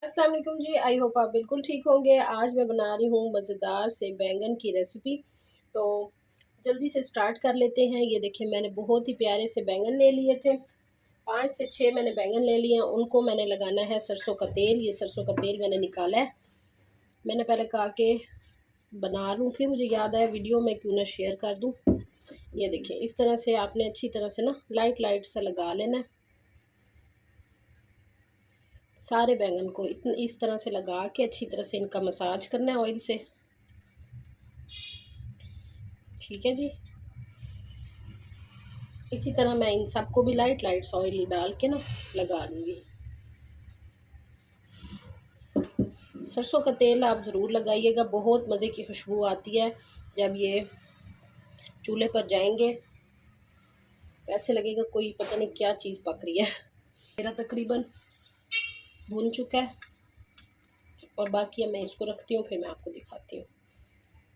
अस्सलाम वालेकुम जी। I hope आप बिल्कुल ठीक होंगे। आज मैं बना रही हूँ मज़ेदार से बैंगन की रेसिपी। तो जल्दी से स्टार्ट कर लेते हैं। ये देखिए मैंने बहुत ही प्यारे से बैंगन ले लिए थे। 5 से 6 मैंने बैंगन ले लिए हैं। उनको मैंने लगाना है सरसों का तेल। ये सरसों का तेल मैंने निकाला है। मैंने पहले कहा कि बना लूँ, फिर मुझे याद आया वीडियो में क्यों ना शेयर कर दूँ। ये देखिए इस तरह से आपने अच्छी तरह से ना लाइट लाइट सा लगा लेना है। सारे बैंगन को इस तरह से लगा के अच्छी तरह से इनका मसाज करना है ऑयल से। ठीक है जी। इसी तरह मैं इन सबको भी लाइट लाइट ऑयल डाल के ना लगा लूँगी। सरसों का तेल आप ज़रूर लगाइएगा, बहुत मज़े की खुशबू आती है जब ये चूल्हे पर जाएंगे तो ऐसे लगेगा कोई पता नहीं क्या चीज़ पक रही है। मेरा तकरीबन भून चुका है और बाकी अब मैं इसको रखती हूँ, फिर मैं आपको दिखाती हूँ।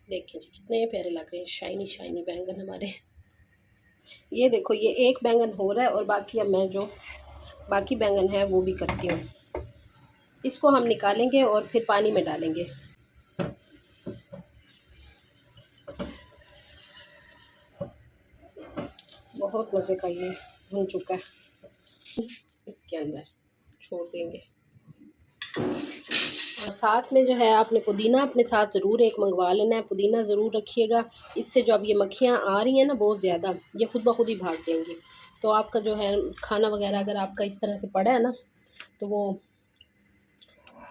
देखिए जी कितने प्यारे लग रहे हैं, शाइनी शाइनी बैंगन हमारे। ये देखो ये एक बैंगन हो रहा है और बाकी अब मैं जो बाकी बैंगन है वो भी करती हूँ। इसको हम निकालेंगे और फिर पानी में डालेंगे। बहुत मज़े का ये भुन चुका है। इसके अंदर छोड़ देंगे और साथ में जो है आपने पुदीना अपने साथ ज़रूर एक मंगवा लेना है। पुदीना ज़रूर रखिएगा, इससे जो अब ये मक्खियाँ आ रही हैं ना बहुत ज़्यादा, ये खुद ब खुद ही भाग जाएंगी। तो आपका जो है खाना वगैरह अगर आपका इस तरह से पड़ा है ना तो वो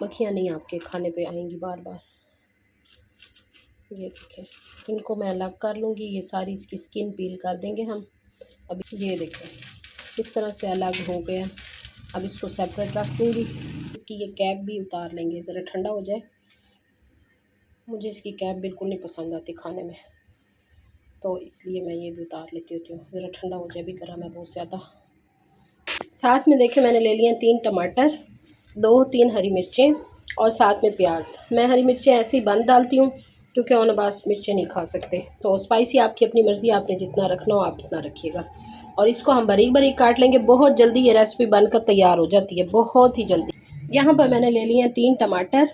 मक्खियाँ नहीं आपके खाने पे आएंगी बार बार। ये देखें इनको मैं अलग कर लूँगी। ये सारी इसकी स्किन पील कर देंगे हम। अभी ये देखें इस तरह से अलग हो गया। अब इसको सेपरेट रख दूँगी। इसकी ये कैप भी उतार लेंगे, ज़रा ठंडा हो जाए। मुझे इसकी कैप बिल्कुल नहीं पसंद आती खाने में, तो इसलिए मैं ये भी उतार लेती होती हूँ। ज़रा ठंडा हो जाए, भी गर्म है बहुत ज़्यादा। साथ में देखें मैंने ले लिए 3 टमाटर, 2-3 हरी मिर्चें और साथ में प्याज। मैं हरी मिर्चें ऐसे ही बंद डालती हूँ क्योंकि अनबास मिर्चें नहीं खा सकते। तो स्पाइसी आपकी अपनी मर्ज़ी, आपने जितना रखना हो आप उतना रखिएगा। और इसको हम बारीक बारीक काट लेंगे। बहुत जल्दी ये रेसिपी बनकर तैयार हो जाती है, बहुत ही जल्दी। यहाँ पर मैंने ले लिए हैं 3 टमाटर,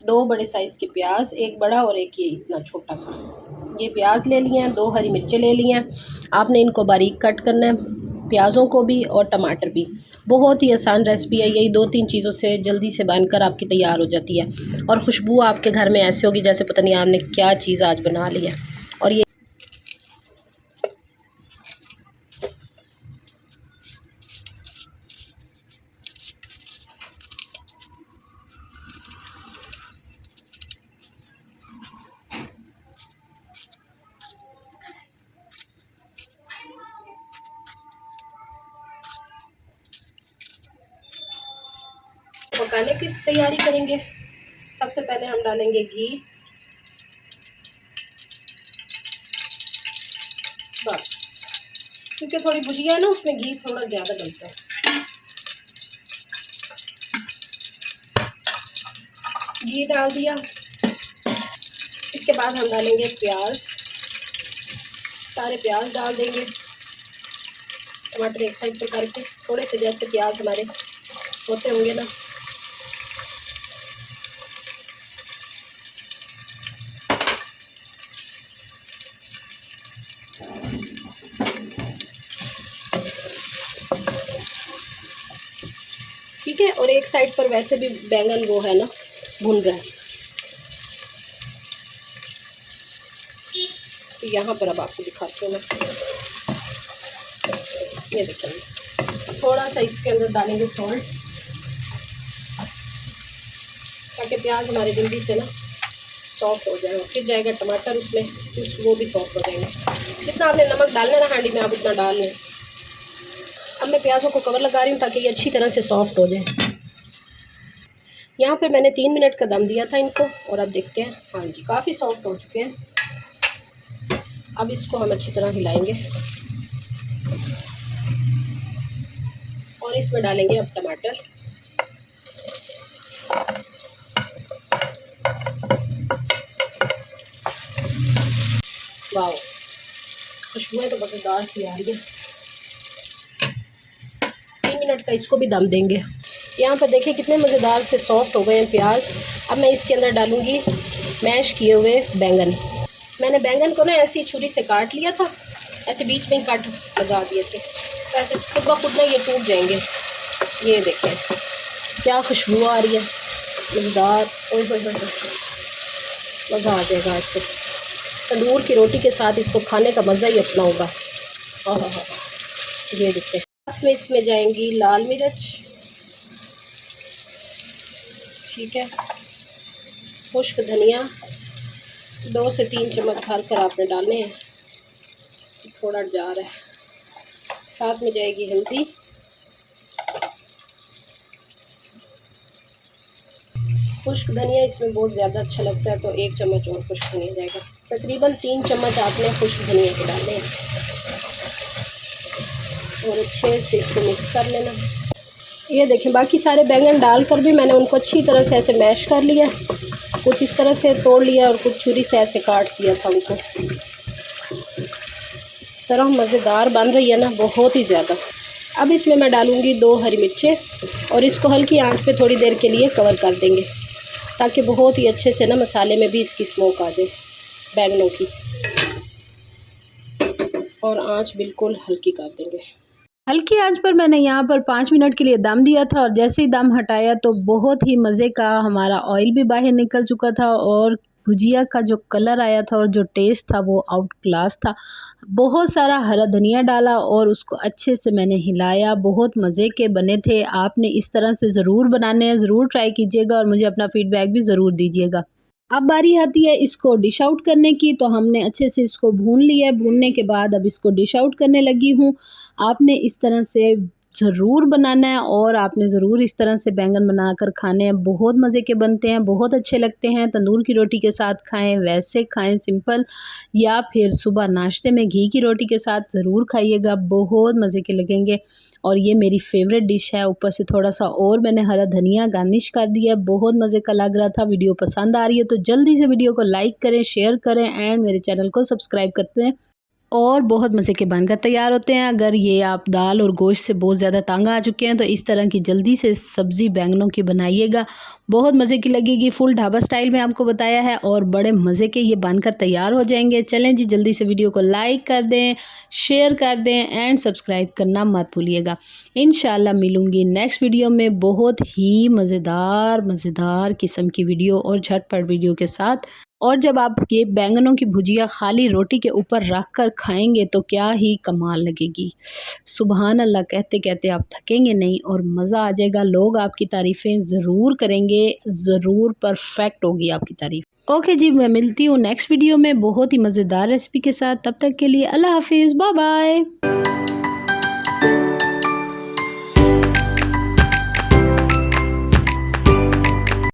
2 बड़े साइज़ के प्याज, एक बड़ा और एक ये इतना छोटा सा। ये प्याज ले लिए हैं, 2 हरी मिर्चें ले ली हैं। आपने इनको बारीक कट करना है, प्याज़ों को भी और टमाटर भी। बहुत ही आसान रेसिपी है, यही 2-3 चीज़ों से जल्दी से बनकर आपकी तैयार हो जाती है। और खुशबू आपके घर में ऐसे होगी जैसे पता नहीं आपने क्या चीज़ आज बना ली है। और ये पकाने की तैयारी करेंगे। सबसे पहले हम डालेंगे घी, बस क्योंकि थोड़ी भुजिया है ना उसमें घी थोड़ा ज़्यादा डलता है। घी डाल दिया। इसके बाद हम डालेंगे प्याज, सारे प्याज डाल देंगे। टमाटर एक साइड पर करके थोड़े से जैसे प्याज हमारे होते होंगे ना, ठीक है। और एक साइड पर वैसे भी बैंगन वो है ना भून रहा है। तो यहाँ पर अब आपको दिखाती हूँ मैं। ये देखिए थोड़ा सा इसके अंदर डालेंगे सॉल्ट ताकि प्याज हमारे जल्दी से ना सॉफ्ट हो जाए। फिर जाएगा टमाटर उसमें, वो भी सॉफ्ट हो जाएंगे। जितना आपने नमक डालना है ना हांडी में आप उतना डाल लें। अब मैं प्याज़ों को कवर लगा रही हूँ ताकि ये अच्छी तरह से सॉफ्ट हो जाए। यहाँ पे मैंने 3 मिनट का दम दिया था इनको और अब देखते हैं। हाँ जी काफ़ी सॉफ्ट हो चुके हैं। अब इसको हम अच्छी तरह हिलाएंगे और इसमें डालेंगे अब टमाटर। वाह खुशबू तो मज़ेदार सी आ रही है। 3 मिनट का इसको भी दम देंगे। यहाँ पर देखिए कितने मज़ेदार से सॉफ्ट हो गए हैं प्याज। अब मैं इसके अंदर डालूँगी मैश किए हुए बैंगन। मैंने बैंगन को ना ऐसी छुरी से काट लिया था, ऐसे बीच में कट लगा दिए थे, तो ऐसे खुद ब खुद ना ये टूट जाएंगे। ये देखें क्या खुशबू आ रही है, मज़ेदार। ओए होए होए, मज़ा आ जाएगा आज तो। तंदूर की रोटी के साथ इसको खाने का मज़ा ही अपना होगा। हाँ, ये देखते हैं। साथ में इसमें जाएंगी लाल मिर्च, ठीक है, खुश्क धनिया 2 से 3 चम्मच भर कर आपने डालने हैं, थोड़ा जा रहा है। साथ में जाएगी हल्दी, खुश्क धनिया इसमें बहुत ज़्यादा अच्छा लगता है तो 1 चम्मच और खुश्क धनिया जाएगा। तकरीबन 3 चम्मच आपने खुश्क धनिया के डालने हैं और अच्छे से इसको मिक्स कर लेना। ये देखें बाकी सारे बैंगन डालकर भी मैंने उनको अच्छी तरह से ऐसे मैश कर लिया, कुछ इस तरह से तोड़ लिया और कुछ छुरी से ऐसे काट दिया था उनको। इस तरह मज़ेदार बन रही है ना, बहुत ही ज़्यादा। अब इसमें मैं डालूँगी 2 हरी मिर्चें और इसको हल्की आंच पे थोड़ी देर के लिए कवर कर देंगे ताकि बहुत ही अच्छे से ना मसाले में भी इसकी स्मोक आ जाए बैंगनों की। और आंच बिल्कुल हल्की कर देंगे। हल्की आंच पर मैंने यहाँ पर 5 मिनट के लिए दम दिया था और जैसे ही दम हटाया तो बहुत ही मज़े का हमारा ऑयल भी बाहर निकल चुका था और भुजिया का जो कलर आया था और जो टेस्ट था वो आउट क्लास था। बहुत सारा हरा धनिया डाला और उसको अच्छे से मैंने हिलाया, बहुत मज़े के बने थे। आपने इस तरह से ज़रूर बनाने हैं, ज़रूर ट्राई कीजिएगा और मुझे अपना फ़ीडबैक भी ज़रूर दीजिएगा। अब बारी आती है इसको डिश आउट करने की, तो हमने अच्छे से इसको भून लिया है। भूनने के बाद अब इसको डिश आउट करने लगी हूँ। आपने इस तरह से ज़रूर बनाना है और आपने ज़रूर इस तरह से बैंगन बनाकर खाने हैं, बहुत मज़े के बनते हैं, बहुत अच्छे लगते हैं। तंदूर की रोटी के साथ खाएं, वैसे खाएं सिंपल, या फिर सुबह नाश्ते में घी की रोटी के साथ ज़रूर खाइएगा, बहुत मज़े के लगेंगे। और ये मेरी फेवरेट डिश है। ऊपर से थोड़ा सा और मैंने हरा धनिया गार्निश कर दिया, बहुत मज़े का लग रहा था। वीडियो पसंद आ रही है तो जल्दी से वीडियो को लाइक करें, शेयर करें एंड मेरे चैनल को सब्सक्राइब करते हैं और बहुत मज़े के बनकर तैयार होते हैं। अगर ये आप दाल और गोश्त से बहुत ज़्यादा तंग आ चुके हैं तो इस तरह की जल्दी से सब्ज़ी बैंगनों की बनाइएगा, बहुत मज़े की लगेगी। फुल ढाबा स्टाइल में आपको बताया है और बड़े मज़े के ये बनकर तैयार हो जाएंगे। चलें जी, जल्दी से वीडियो को लाइक कर दें, शेयर कर दें एंड सब्सक्राइब करना मत भूलिएगा। इंशाल्लाह मिलूँगी नेक्स्ट वीडियो में बहुत ही मज़ेदार किस्म की वीडियो और झटपट वीडियो के साथ। और जब आप ये बैंगनों की भुजिया खाली रोटी के ऊपर रख कर खाएंगे तो क्या ही कमाल लगेगी। सुबहान अल्लाह कहते कहते आप थकेंगे नहीं और मज़ा आ जाएगा। लोग आपकी तारीफ़ें ज़रूर करेंगे, ज़रूर परफेक्ट होगी आपकी तारीफ़। ओके जी, मैं मिलती हूँ नेक्स्ट वीडियो में बहुत ही मज़ेदार रेसिपी के साथ। तब तक के लिए अल्लाह हाफिज़, बाय बाय।